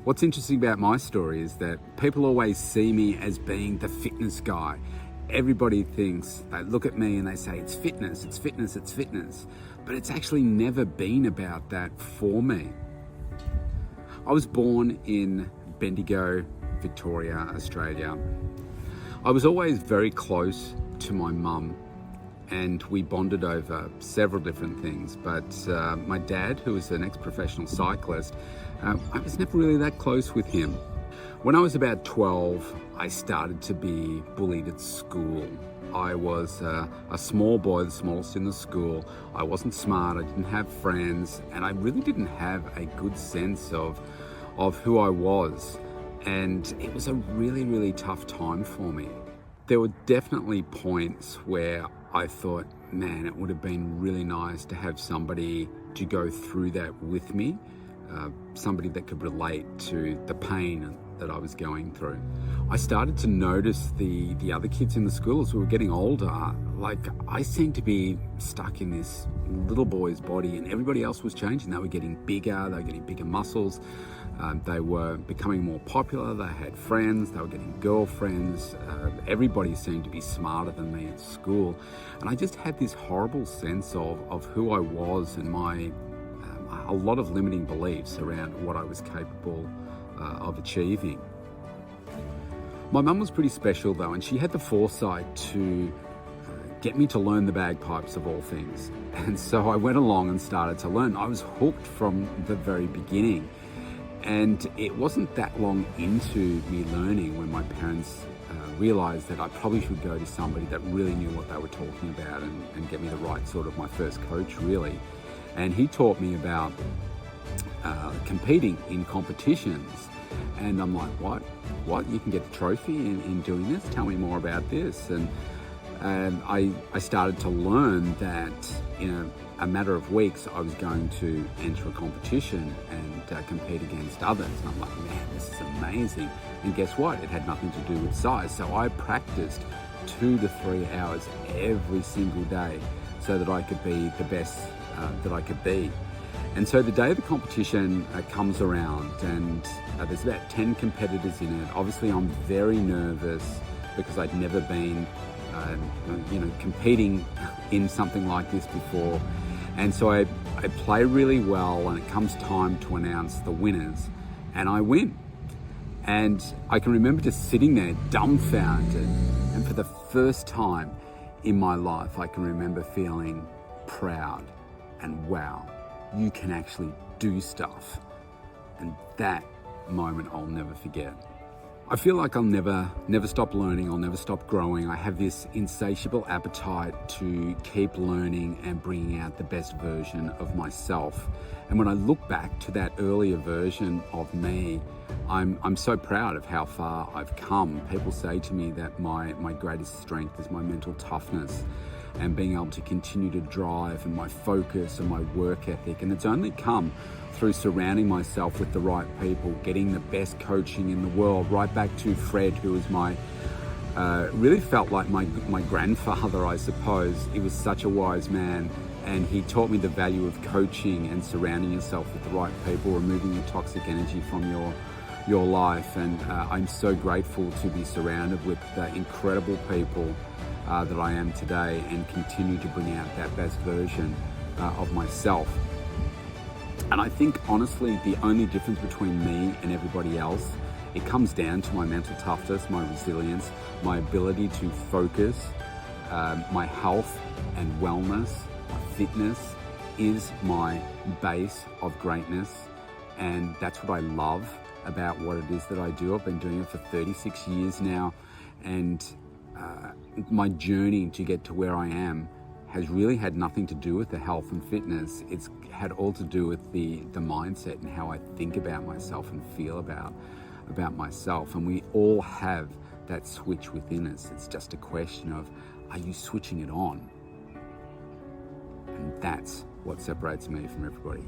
What's interesting about my story is that people always see me as being the fitness guy. Everybody thinks, they look at me and they say, it's fitness, it's fitness, it's fitness. But it's actually never been about that for me. I was born in Bendigo, Victoria, Australia. I was always very close to my mum, and we bonded over several different things. But my dad, who was an ex-professional cyclist, I was never really that close with him. When I was about 12, I started to be bullied at school. I was a small boy, the smallest in the school. I wasn't smart, I didn't have friends, and I really didn't have a good sense of who I was. And it was a really, really tough time for me. There were definitely points where I thought, man, it would have been really nice to have somebody to go through that with me, somebody that could relate to the pain that I was going through. I started to notice the other kids in the school as we were getting older. Like, I seemed to be stuck in this little boy's body, and everybody else was changing. They were getting bigger, they were getting bigger muscles, they were becoming more popular, they had friends, they were getting girlfriends. Everybody seemed to be smarter than me at school. And I just had this horrible sense of who I was and a lot of limiting beliefs around what I was capable of achieving. My mum was pretty special though, and she had the foresight to get me to learn the bagpipes of all things. And so I went along and started to learn. I was hooked from the very beginning. And it wasn't that long into me learning when my parents realized that I probably should go to somebody that really knew what they were talking about and get me the right sort of my first coach, really. And he taught me about competing in competitions. And I'm like, what? You can get the trophy in doing this? Tell me more about this. And I started to learn that in a matter of weeks, I was going to enter a competition and compete against others. And I'm like, man, this is amazing. And guess what? It had nothing to do with size. So I practiced 2 to 3 hours every single day so that I could be the best that I could be. And so the day of the competition comes around, and there's about 10 competitors in it. Obviously, I'm very nervous because I'd never been competing in something like this before. And so I play really well, and it comes time to announce the winners, and I win. And I can remember just sitting there dumbfounded, and for the first time in my life, I can remember feeling proud and wow, you can actually do stuff. And that moment I'll never forget. I feel like I'll never stop learning, I'll never stop growing. I have this insatiable appetite to keep learning and bringing out the best version of myself. And when I look back to that earlier version of me, I'm so proud of how far I've come. People say to me that my greatest strength is my mental toughness and being able to continue to drive, and my focus and my work ethic. And it's only come through surrounding myself with the right people, getting the best coaching in the world, right back to Fred, who was really felt like my grandfather, I suppose. He was such a wise man, and he taught me the value of coaching and surrounding yourself with the right people, removing the toxic energy from your life. And I'm so grateful to be surrounded with the incredible people that I am today, and continue to bring out that best version of myself. And I think, honestly, the only difference between me and everybody else, it comes down to my mental toughness, my resilience, my ability to focus, my health and wellness, my fitness is my base of greatness. And that's what I love about what it is that I do. I've been doing it for 36 years now, and my journey to get to where I am has really had nothing to do with the health and fitness. It's had all to do with the mindset and how I think about myself and feel about myself. And we all have that switch within us. It's just a question of, are you switching it on? And that's what separates me from everybody.